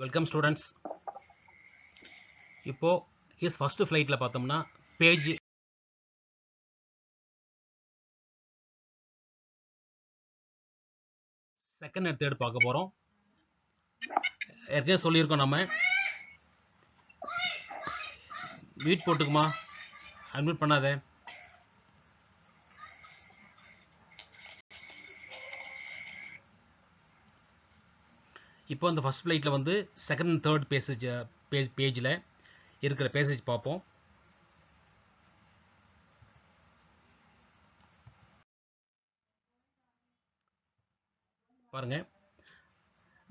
Welcome students. இப்போ is first ஃப்ளைட்டில் பார்த்தோம்னா பேஜ் செகண்ட் அண்ட் தேர்ட் பார்க்க போகிறோம். ஏற்கனவே சொல்லியிருக்கோம், நம்ம மியூட் போட்டுக்குமா, அன்மியூட் பண்ணாத. இப்போ அந்த ஃபர்ஸ்ட் ஃப்ளைட்டில் வந்து செகண்ட் அண்ட் தேர்ட் பேஜில் இருக்கிற பேசேஜ் பார்ப்போம். பாருங்க.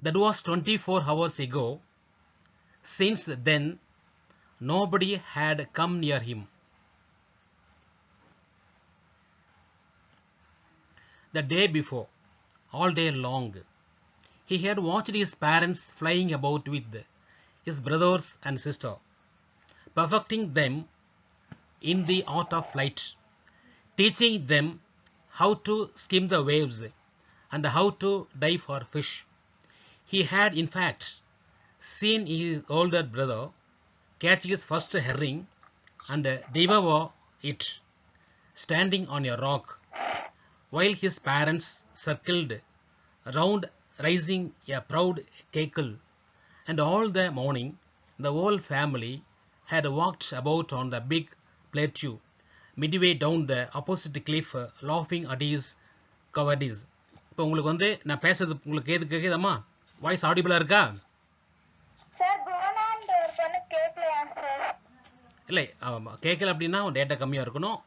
That was 24 hours ago. Since then, nobody had come near him. The day before, all day long, he had watched his parents flying about with his brothers and sister, perfecting them in the art of flight, teaching them how to skim the waves and how to dive for fish. He had in fact seen his older brother catch his first herring and devour it standing on a rock, while his parents circled round raising a proud cackle, and all the morning the whole family had walked about on the big plateau midway down the opposite cliff, laughing at his cowardice. இப்போ உங்களுக்கு வந்து நான் பேசுறது உங்களுக்கு கேக்குதாம்மா? Voice ஆடிபிளா இருக்கா? Sir போனான் ஒரு பொண்ணு கேக்கலையா சார்? இல்லை, கேட்கல அப்படின்னா டேட்டா கம்மியாக இருக்கணும்,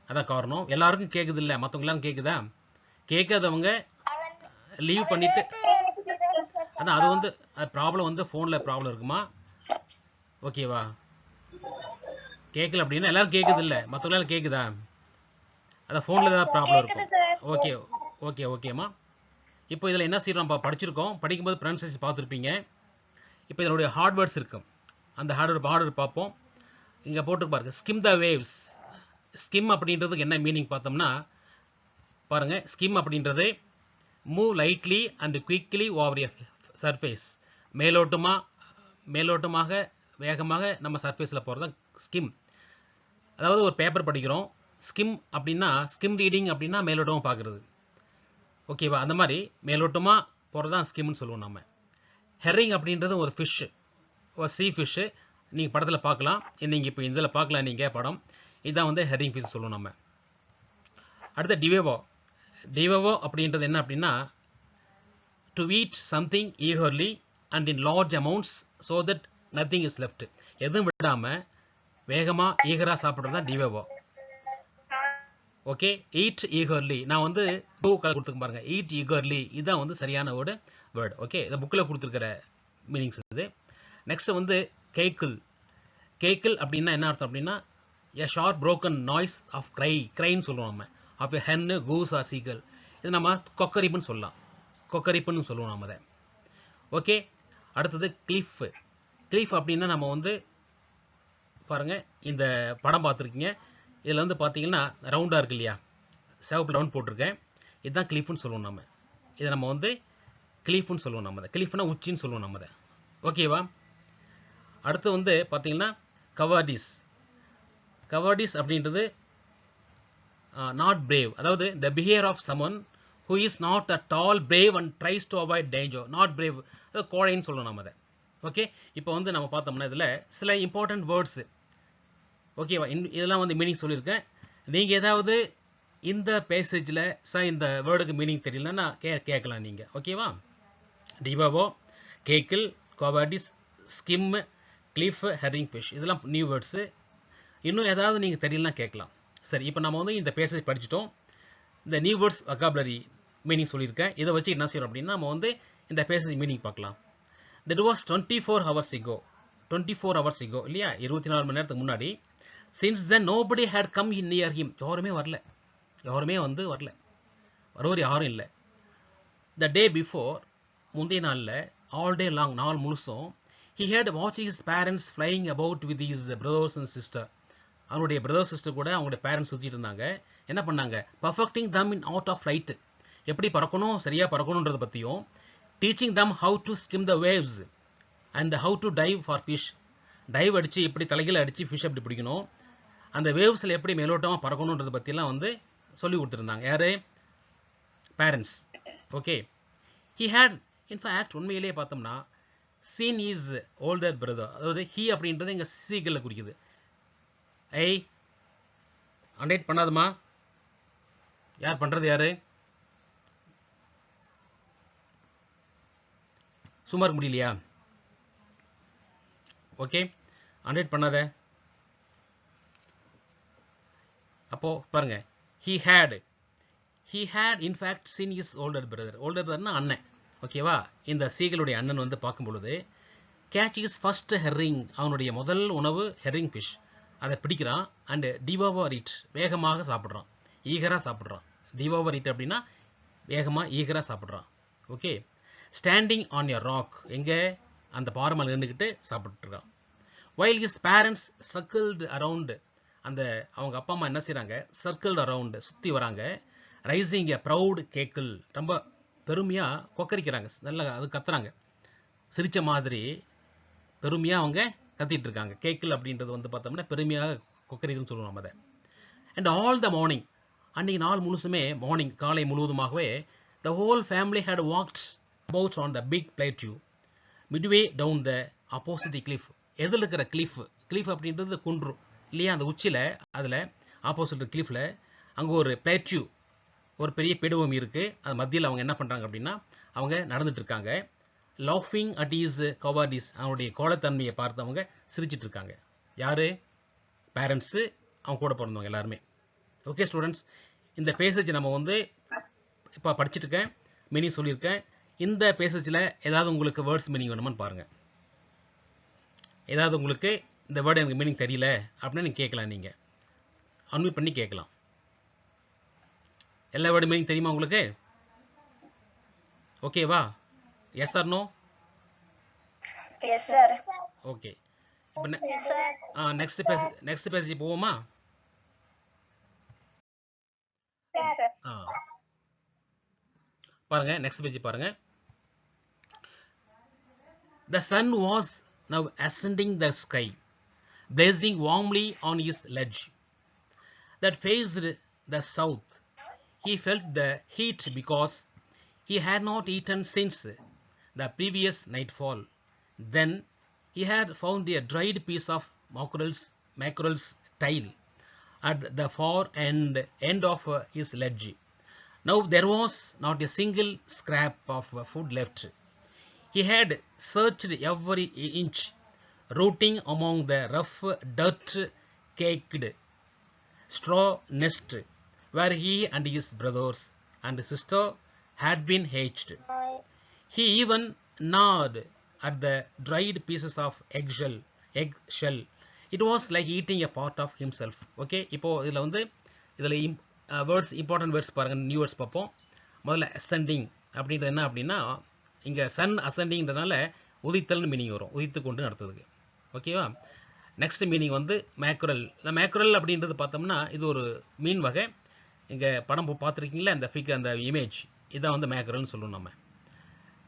அதான் காரணம். எல்லாருக்கும் கேட்குது இல்லை, மற்றவங்க எல்லாம் கேட்குதா? கேட்காதவங்க லீவ் பண்ணிட்டு, அதான் அது வந்து ப்ராப்ளம் வந்து ஃபோனில் ப்ராப்ளம் இருக்குமா? ஓகேவா? கேட்கல அப்படின்னா எல்லாரும் கேட்குது இல்லை, மற்றவங்களாம் கேட்குதா? அதான் ஃபோனில் தான் ப்ராப்ளம் இருக்கும். ஓகே ஓகே ஓகேம்மா. இப்போ இதில் என்ன செய்யறோம், படிச்சிருக்கோம். படிக்கும்போது ப்ரொனன்சியேஷன் பார்த்துருப்பீங்க. இப்போ இதனுடைய ஹார்ட்வேர்ட்ஸ் இருக்கும், அந்த ஹார்ட்வேர் பார்ப்போம். இங்கே போட்டு பாருங்க, ஸ்கிம் த வேவ்ஸ். ஸ்கிம் அப்படின்றதுக்கு என்ன மீனிங் பார்த்தோம்னா பாருங்க, ஸ்கிம் அப்படின்றது move lightly and quickly over a surface. மேலோட்டமாக வேகமாக நம்ம சர்ஃபேஸில் போகிறது தான் ஸ்கிம். அதாவது ஒரு பேப்பர் படிக்கிறோம், ஸ்கிம் அப்படின்னா ஸ்கிம் ரீடிங் அப்படின்னா மேலோட்டமாக பார்க்குறது. ஓகேவா? அந்த மாதிரி மேலோட்டமாக போகிறது தான் ஸ்கிம்னு சொல்லுவோம் நம்ம. ஹெரிங் அப்படின்றது ஒரு ஃபிஷ்ஷு, ஒரு சீ ஃபிஷ்ஷு. நீங்கள் படத்தில் பார்க்கலாம், நீங்கள் இப்போ இதில் பார்க்கலாம் நீங்கள் படம். இதுதான் வந்து ஹெரிங் ஃபிஷ் சொல்லுவோம் நம்ம. அடுத்த டிவேவோ அப்படின்றது என்ன அப்படின்னா to eat something eagerly and in large amounts so that nothing is left. எதுவும் விடாமல் வேகமாக ஈகராக சாப்பிட்றது தான் டிவேவோ. Okay, eat eagerly. நான் வந்து டூ கலர் கொடுத்துக்க பாருங்க, ஈட் ஈகர்லி, இதுதான் வந்து சரியான வேர்டு. ஓகே, இந்த புக்கில் கொடுத்துருக்கிற மீனிங்ஸ் இது. நெக்ஸ்ட் வந்து கேக்கிள் அப்படின்னா என்ன அர்த்தம் அப்படின்னா a sharp broken noise of க்ரைன்னு சொல்லுவோம் நம்ம. ஆஃப் எ ஹென்னு, கூஸ் ஆர் சீகல். இது நம்ம கொக்கரிப்புன்னு சொல்லலாம், கொக்கரிப்புன்னு சொல்லுவோம் நம்ம அதை. ஓகே, அடுத்தது கிளிஃப் அப்படின்னா நம்ம வந்து பாருங்க, இந்த படம் பார்த்துருக்கீங்க. இதில் வந்து பார்த்தீங்கன்னா ரவுண்டாக இருக்கு இல்லையா, சேவப்பில் ரவுண்ட் போட்டிருக்கேன். இதுதான் கிளிஃப்னு சொல்லுவோம் நம்ம. இதை நம்ம வந்து கிளிஃப்னு சொல்லுவோம் நம்ம. கிளிஃப்னா உச்சின்னு சொல்லுவோம் நம்ம. ஓகேவா? அடுத்து வந்து பார்த்தீங்கன்னா கவார்டிஸ் அப்படின்றது நாட் பிரேவ். அதாவது the behaviour of someone who is not at all brave and tries to avoid danger. Not brave, அதாவது கோழைன்னு சொல்லணும் நம்ம அதை. ஓகே, இப்போ வந்து நம்ம பார்த்தோம்னா இதில் சில இம்பார்ட்டன்ட் வேர்ட்ஸு. ஓகேவா? இதெல்லாம் வந்து மீனிங் சொல்லியிருக்கேன். நீங்கள் ஏதாவது இந்த பேசேஜில் இந்த வேர்டுக்கு மீனிங் தெரியலன்னா கேட்கலாம் நீங்கள். ஓகேவா? டிவாவோ, cackle, cowardice, skim, cliff, herring fish, இதெல்லாம் நியூ வேர்ட்ஸு. இன்னும் ஏதாவது நீங்கள் தெரியலனா கேட்கலாம். சரி, இப்போ நம்ம வந்து இந்த பேசேஜ் படிச்சிட்டோம். இந்த நியூ வேர்ட்ஸ் வொக்காபுலரி மீனிங் சொல்லியிருக்கேன். இதை வச்சு என்ன செய்யறோம் அப்படின்னா நம்ம வந்து இந்த பேசேஜ் மீனிங் பார்க்கலாம். That was 24 hours ago. 24 hours ago இல்லையா, 24 மணி நேரத்துக்கு முன்னாடி. Since then nobody had come near him. யாருமே வரல, வரவர் யாரும் இல்லை. The day before, முந்தைய நாளில், all day long, நாள் முழுசும், he had watched his parents flying about with his brothers and sister. அவனுடைய பிரதர் சிஸ்டர் கூட அவங்களுடைய பேரண்ட்ஸ் சுற்றிட்டு இருந்தாங்க. என்ன பண்ணாங்க? Perfecting them in art of flight. எப்படி பறக்கணும், சரியாக பறக்கணுன்றதை பற்றியும், teaching them how to skim the waves. And how to dive for fish. Dive அடித்து எப்படி தலைகீழ அடித்து ஃபிஷ் எப்படி பிடிக்கணும், அந்த வேவ்ஸில் எப்படி மேலோட்டமாக பறக்கணுன்றதை பற்றிலாம் வந்து சொல்லி கொடுத்துருந்தாங்க. யார்? Parents. Okay. He had in fact உண்மையிலேயே பார்த்தோம்னா சீன் இஸ் ஓல்டர் பிரதர். அதாவது ஹி அப்படின்றது இங்கே சீக்கிளில் குறிக்குது. அண்டேட் பண்ணாதுமா? யார் பண்ணுறது? யார் சும்மா இருக்க முடியலையா? ஓகே, அண்டேட் பண்ணாத. அப்போ பாருங்க, he had in fact seen his older brother. older brotherனா அண்ணன். ஓகேவா? இந்த சீகளுடைய அண்ணன் வந்து பார்க்கும் பொழுது catch his first herring, அவனுடைய முதல் உணவு herring fish, அதை பிடிக்கிறான். அண்ட் devour it, வேகமாக சாப்பிட்றான், ஈகரா சாப்பிட்றான். devour it அப்படின்னா வேகமாக ஈகரா சாப்பிட்றான். Okay. Standing on a rock, எங்கே? அந்த பாறை மேலே நின்றுக்கிட்டு சாப்பிட்டுருக்கான். while his parents circled around, அந்த அவங்க அப்பா அம்மா என்ன செய்கிறாங்க? சர்க்கிள் அரவுண்டு, சுற்றி வராங்க. ரைசிங் எ ப்ரௌட் கேக்கிள், ரொம்ப பெருமையாக கொக்கரிக்கிறாங்க, நல்லா அது கத்துறாங்க, சிரித்த மாதிரி பெருமையாக அவங்க கத்திட்டு இருக்காங்க. கேக்கிள் அப்படின்றது வந்து பார்த்தோம்னா பெருமையாக கொக்கரிக்குன்னு சொல்லுவோம் அதை. அண்ட் ஆல் த மார்னிங், அன்றைக்கி நாள் முழுசுமே, மார்னிங் காலை முழுவதுமாகவே, the whole family had walked about on the big plateau midway down the opposite cliff. எதில் இருக்கிற கிளிஃப்? கிளிஃப் அப்படின்றது குன்று இல்லையா? அந்த உச்சியில், அதில் ஆப்போசிட் கிளிஃபில் அங்கே ஒரு பிளேட்யூ, ஒரு பெரிய பெடுவம் இருக்குது. அது மத்தியில் அவங்க என்ன பண்ணுறாங்க அப்படின்னா அவங்க நடந்துட்டு இருக்காங்க. லாஃபிங் அட் இஸ் கவார்டிஸ், அவனுடைய கோலத்தன்மையை பார்த்து அவங்க சிரிச்சிட்டு இருக்காங்க. யார்? பேரண்ட்ஸு, அவங்க கூட பிறந்தவங்க எல்லாருமே. ஓகே ஸ்டூடெண்ட்ஸ், இந்த பேசேஜ் நம்ம வந்து இப்போ படிச்சுட்டு இருக்கேன், மீனிங் சொல்லியிருக்கேன். இந்த பேசேஜில் ஏதாவது உங்களுக்கு வேர்ட்ஸ் மீனிங் வேணுமான்னு பாருங்கள். ஏதாவது உங்களுக்கு இந்த வேர்டு எனக்கு மீனிங் தெரியல அப்படின்னா நீங்கள் கேட்கலாம், நீங்கள் அன்மியூட் பண்ணி கேட்கலாம். எல்லா வேர்டு மீனிங் தெரியுமா உங்களுக்கு? ஓகேவா? Yes or no? Yes sir. Okay. இப்போ நெக்ஸ்ட் பேஜ் போவோமா? பாருங்க, நெக்ஸ்ட் பேஜ் பாருங்க. The sun was now ascending the sky, blazing warmly on his ledge that faced the south. He felt the heat because he had not eaten since the previous nightfall. Then he had found a dried piece of mackerel's tail at the far end of his ledge. Now there was not a single scrap of food left. He had searched every inch, rooting among the rough, dirt-caked straw nest where he and his brothers and sister had been hatched. He even gnawed at the dried pieces of eggshell. It was like eating a part of himself. Okay, இப்போ இதில் வந்து இதில் words, important words பாருங்கள், new words பார்ப்போம். முதல்ல ascending அப்படின்றது என்ன அப்படின்னா, இங்கே சன் அசெண்டிங்கிறதுனால உதித்தல்னு மீனிங் வரும், உதித்து கொண்டு நடத்துறதுக்கு. ஓகேவா? நெக்ஸ்ட் மீனிங் வந்து மேக்ரல். இந்த மேக்ரல் அப்படின்றது பார்த்தோம்னா இது ஒரு மீன் வகை. இங்கே படம் பார்த்துருக்கீங்களா, அந்த ஃபிக், அந்த இமேஜ், இதான் வந்து மேக்ரல்னு சொல்லுவோம் நம்ம.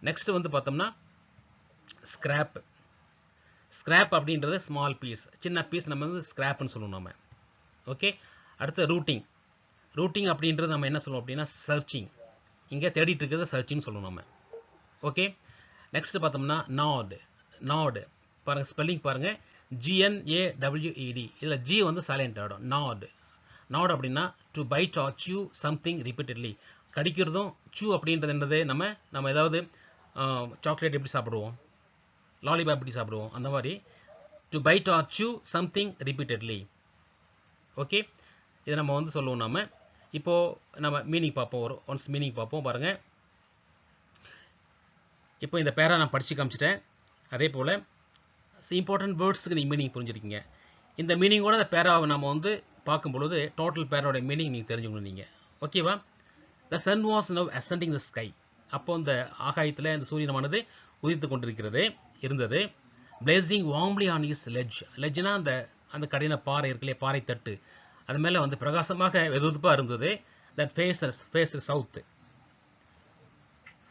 நெக்ஸ்ட் வந்து பார்த்தோம்னா ஸ்கிராப். ஸ்கிராப் அப்படின்றது ஸ்மால் பீஸ், சின்ன பீஸ், நம்ம வந்து ஸ்கிராப்னு சொல்லுவோம் நம்ம. ஓகே. அடுத்து ரூட்டிங். ரூட்டிங் அப்படின்றது நம்ம என்ன சொல்லுவோம் அப்படின்னா சர்ச்சிங். இங்கே தேடிட்டு இருக்கிறது சர்ச்சிங்னு சொல்லுவோம் நம்ம. ஓகே. நெக்ஸ்ட் பார்த்தோம்னா நாட். நாட் பாருங்கள், ஸ்பெல்லிங் பாருங்கள், GNAWED. இதில் ஜி வந்து சைலண்ட் ஆகிடும். நாட். நாட் அப்படின்னா டு பைட் ஆர் சூ சம்திங் ரிப்பீட்டட்லி, கடிக்கிறதும். சூ அப்படின்றது என்னது, நம்ம ஏதாவது சாக்லேட் எப்படி சாப்பிடுவோம், லாலிபாப் எப்படி சாப்பிடுவோம், அந்த மாதிரி டு பைட் ஆர் சூ சம்திங் ரிப்பீட்டட்லி. ஓகே. இதை நம்ம வந்து சொல்லுவோம் நம்ம. இப்போது நம்ம மீனிங் பார்ப்போம், ஒன்ஸ் மீனிங் பார்ப்போம். பாருங்கள், இப்போ இந்த பேரா நான் படித்து காமிச்சிட்டேன். அதே போல் இம்பார்ட்டன்ட் வேர்ட்ஸுக்கு நீங்கள் மீனிங் புரிஞ்சிருக்கீங்க. இந்த மீனிங்கோட அந்த பேராவை நம்ம வந்து பார்க்கும் பொழுது டோட்டல் பேரோட மீனிங் நீங்கள் தெரிஞ்சுக்கணும் நீங்கள். ஓகேவா? The sun was now ascending the sky. அப்போ இந்த ஆகாயத்தில் இந்த சூரியனமானது உதித்து கொண்டிருக்கிறது இருந்தது. Blazing warmly on his ledge. லெட்ஜ்னா அந்த கடின பாறை இருக்குல்லையே, பாறை தட்டு, அது மேலே வந்து பிரகாசமாக வெதுவெதுப்பாக இருந்தது. That face south.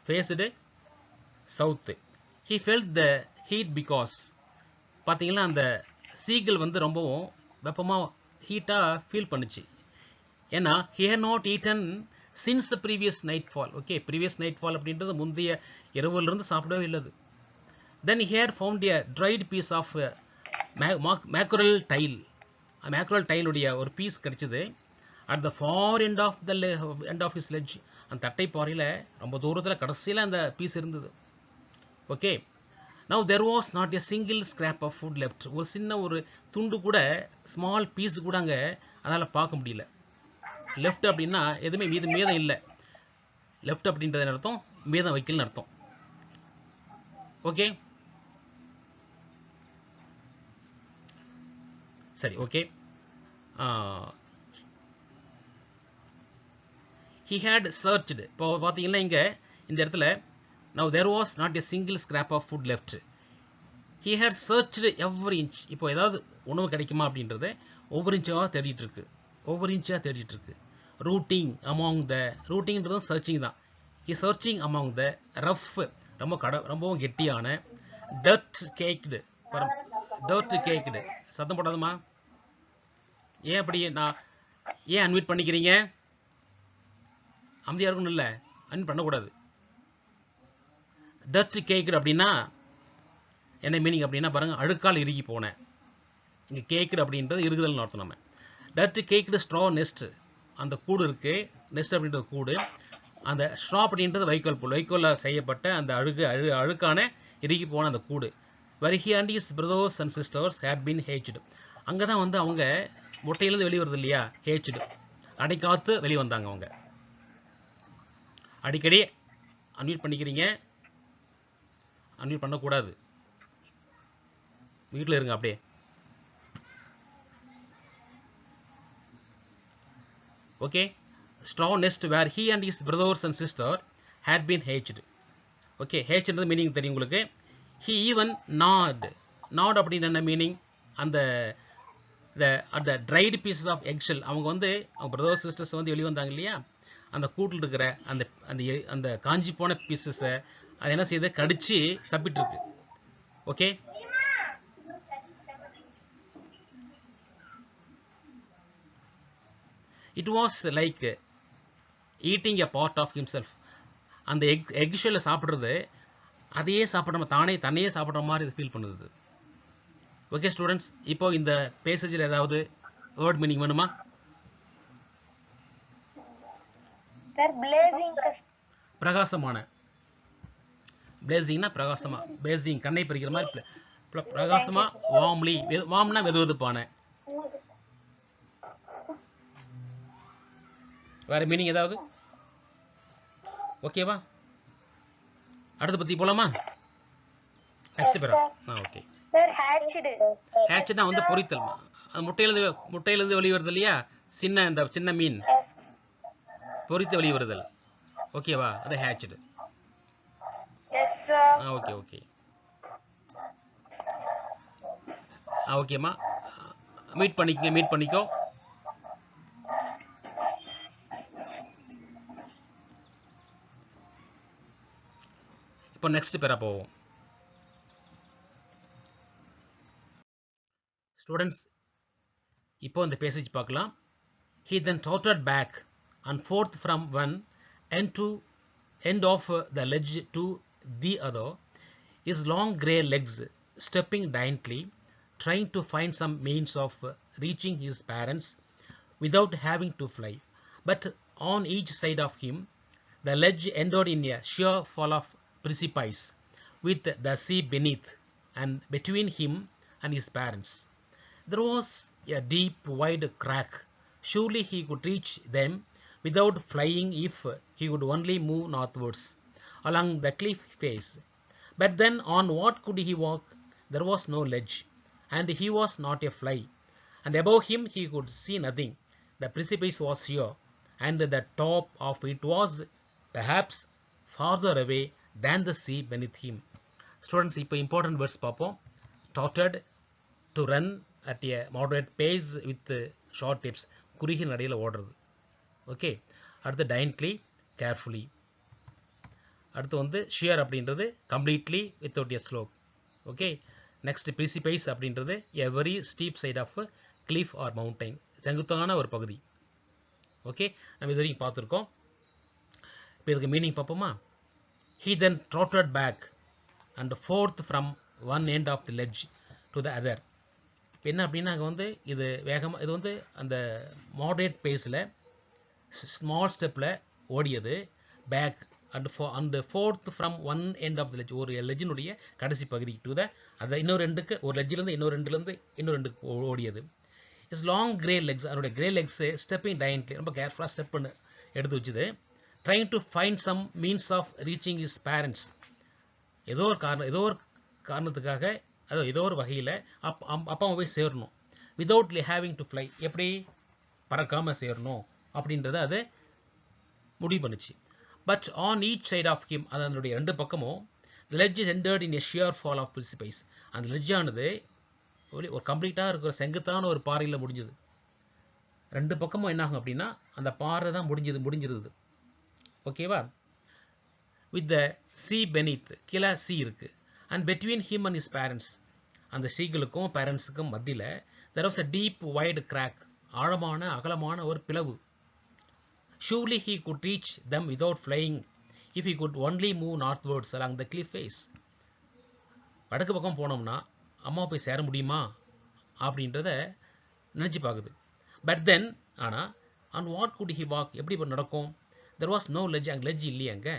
Faced south. He felt the heat because பார்த்தீங்கன்னா அந்த சீகிள் வந்து ரொம்பவும் வெப்பமாக ஹீட்டாக ஃபீல் பண்ணுச்சு. ஏன்னா he had not eaten since the previous nightfall. Okay, previous nightfall அப்படின்றது முந்தைய இரவுலேருந்து சாப்பிடவே இல்லை. Then he had found a dried piece of mackerel tail. Mackerel டைலுடைய ஒரு பீஸ் கிடைச்சது. At the far end of his ledge, அந்த தட்டை பாறையில் ரொம்ப தூரத்தில் கடைசியில் அந்த பீஸ் இருந்தது. Okay, now there was not a single scrap of food left. ஒரு சின்ன ஒரு துண்டு கூட, ஸ்மால் பீஸ் கூட அங்கே அதனால் பார்க்க முடியல. லெஃப்ட் அப்படின்னா எதுவுமே மீதம் இல்லை. லெஃப்ட் அப்படின்றது அர்த்தம் மீதம் வைக்கலன்னு அர்த்தம். ஓகே, சரி. Okay, he had searched. இப்போ பார்த்தீங்கன்னா இங்கே இந்த இடத்துல now there was not a single scrap of food left. he had searched every inch. இப்போ ஏதாவது உணவு கிடைக்குமா அப்படின்றது ஒவ்வொரு இன்ச்சாக தேடிட்டு இருக்கு. ரூட்டிங் அமாங் த, ரூட்டிங்ன்றதும் சர்ச்சிங் தான். he searching among the rough, ரொம்பவும் கெட்டியான dirt caked. சத்தம் போடாதமா. ஏன் அப்படி ஏன் அன்மியூட் பண்ணிக்கிறீங்க? அமைதியாக இருக்கணும், இல்லை அன்மியூட் பண்ணக்கூடாது. டர்ட் கேக்குடு அப்படின்னா என்ன மீனிங் அப்படின்னா பாருங்க, அழுக்கால் இறுகி போனேன். இங்கே கேக்குடு அப்படின்றது இருக்குதல்னு அர்த்தம். நம்ம டர்ட் கேக்குடு ஸ்ட்ரா நெஸ்ட், அந்த கூடு இருக்கு. நெஸ்ட் அப்படின்றது கூடு. அந்த ஸ்ட்ரா அப்படின்றது வைக்கோலில் செய்யப்பட்ட அந்த அழுக்கான இறுகி போன அந்த கூடு. where he and his brothers and sisters had been hatched. அங்கே தான் வந்து அவங்க முட்டையிலேருந்து வெளியே வருது இல்லையா, hatched, அடைக்காத்து வெளியே வந்தாங்க. அவங்க அடிக்கடி அன்மியூட் பண்ணிக்கிறீங்க, அன்மியூட் பண்ணக்கூடாது. வீட்டில் இருங்க அப்படியே. Okay, straw nest where he and his brothers and sisters had been hatched. Okay, hatchedன்றது மீனிங் தெரியும் உங்களுக்கு. he even gnawed அப்படின்னு என்ன மீனிங்? அந்த dried pieces of eggshell. அவங்க வந்து அவங்க brothers sisters வந்து வெளியே வந்தாங்க இல்லையா, அந்த கூட்டில் இருக்கிற அந்த காஞ்சி போன பீசஸை அது என்ன செய்யுது, கடிச்சு சப்பிட்டு இருக்கு. Okay, it was like eating a part of himself. அந்த எக்ஷெல்லை சாப்பிட்றது அதையே சாப்பிட்ற தன்னையே சாப்பிட்ற மாதிரி இது ஃபீல் பண்ணுது. ஓகே ஸ்டூடெண்ட்ஸ், இப்போ இந்த பேசேஜில் ஏதாவது வேர்ட் மீனிங் வேணுமா? பிரகாசமான, பிளேசிங்னா பிரகாசமா, பிளேசிங் கண்ணை பறிக்கிற மாதிரி பிரகாசமா. வார்ம்லி, வார்ம்னா வெதுவெதுப்பான. வேற மீனிங் ஏதாவது? ஓகேவா? அடுத்து பத்தி போலாமா? நெக்ஸ்ட் பேரா. Okay sir, hatched. ஹேட்ச்னா வந்து பொரித்தல். அது முட்டையிலிருந்து வெளியே வருது இல்லையா, சின்ன மீன் பொரித்து வெளியே வருதல். ஓகேவா? அது ஹேட்ச்டு. Yes sir. ஓகே ஓகேம்மா, மீட் பண்ணிக்கோ. இப்போ நெக்ஸ்ட் பேரா போவோம். ஸ்டூடெண்ட்ஸ், இப்போ இந்த பேசேஜ் பார்க்கலாம். he then trotted back and forth from one end of the ledge to the other, his long grey legs stepping daintily, trying to find some means of reaching his parents without having to fly. But on each side of him the ledge ended in a sheer fall of precipice, with the sea beneath and between him and his parents. There was a deep, wide crack. Surely he could reach them without flying if he would only move northwards along the cliff face. But then on what could he walk? There was no ledge, and he was not a fly, and above him he could see nothing. The precipice was sheer, and the top of it was perhaps farther away than the sea beneath him. Students, இப்போ important words பார்ப்போம். Trotted, to run at a moderate pace with short steps, குறுகிய நடையில் ஓடுறது. Okay, அடுத்து daintily, carefully. அடுத்து வந்து sheer அப்படின்றது completely without a slope. Okay, next precipice அப்படின்றது a very steep side of a cliff or mountain, செங்குத்தான ஒரு பகுதி. ஓகே, நம்ம இது வரைக்கும் பார்த்துருக்கோம். இப்போ இதுக்கு மீனிங் பார்ப்போமா? He then trotted back and forth from one end of the ledge to the other. என்ன அப்படின்னா அங்கே வந்து இது வேகமாக, இது வந்து அந்த மாடரேட் பேஸில் ஸ்மால் ஸ்டெப்பில் ஓடியது, back and forth from one end of the ledge, ஒரு லெஜினுடைய கடைசி பகுதி டு த அதை இன்னொரு ரெண்டுக்கு, ஒரு லெஜ்லேருந்து இன்னொரு ரெண்டுக்கு ஓடியது. இஸ் லாங் கிரே லெக்ஸ், அதனுடைய கிரே லெக்ஸு ஸ்டெப்பிங் டைன்ட்லி, ரொம்ப கேர்ஃபுல்லாக ஸ்டெப் பண்ணு எடுத்து வச்சுது. Trying to find some means of reaching his parents, ஏதோ ஒரு காரணத்துக்காக, ஏதோ ஒரு வகையில் அப்பா போய் சேரணும். விதவுட் ஹேவிங் டு ஃப்ளை, எப்படி பறக்காமல் சேரணும் அப்படின்றத அது முடிவு பண்ணுச்சு. But on each side of him, அதனுடைய ரெண்டு பக்கமும் the ledge is entered in a sheer fall of precipice, அந்த லெட்ஜானது ஒரு கம்ப்ளீட்டாக இருக்கிற செங்குத்தான ஒரு பாறையில் முடிஞ்சது. ரெண்டு பக்கமும் என்ன ஆகும் அப்படின்னா அந்த பாறை தான் முடிஞ்சிருது. ஓகேவா? வித் த சி பெனித், கீழே சி இருக்கு. And between him and his parents, அந்த சீகளுக்கும் பேரண்ட்ஸுக்கும் மத்தியில் there was a deep wide crack, ஆழமான அகலமான ஒரு பிளவு. Surely he could reach them without flying if he could only move northwards along the cliff face. வடக்கு பக்கம் போனோம்னா அம்மா போய் சேர முடியுமா அப்படின்றத நினச்சி பார்க்குது. பட் தென் ஆனால் on what could he walk, எப்படி இப்போ நடக்கும்? there was no ledge, அங்கே லெட்ஜ் இல்லையே அங்கே.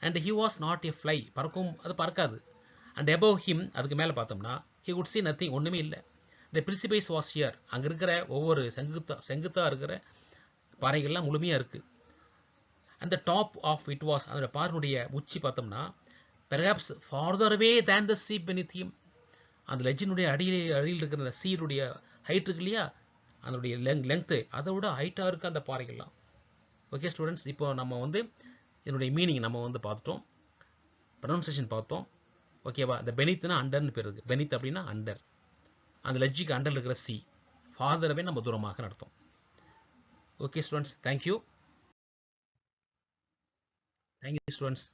and he was not a fly, பறக்கும், அது பறக்காது. and above him, அதுக்கு மேலே பார்த்தோம்னா he could see nothing, ஒன்றுமே இல்லை. the precipice was here, அங்கே இருக்கிற ஒவ்வொரு செங்குத்தாக இருக்கிற பாறைகள்லாம் முழுமையாக இருக்குது. and the top of it was, அதோட பாறையினுடைய உச்சி பார்த்தோம்னா perhaps farther away than the sea beneath him, அந்த லெஜினுடைய அடியில் இருக்கிற அந்த சீருடைய ஹைட் இருக்கு இல்லையா, அதனுடைய லெங்க்த்து அதை விட ஹைட்டாக இருக்குது அந்த பாறைகள்லாம். ஓகே ஸ்டூடெண்ட்ஸ், இப்போ நம்ம வந்து இதனுடைய மீனிங் நம்ம வந்து பார்த்துட்டோம், ப்ரொனன்சியேஷன் பார்த்தோம். ஓகேவா? இந்த பெனித்னா அண்டர்னு பேர் இருக்குது. பெனித் அப்படின்னா அண்டர், அந்த லெஜ்ஜுக்கு அண்டர் இருக்கிற சி, ஃபார்தரவே நம்ம தூரமாக நடத்தும். Okay students, thank you students.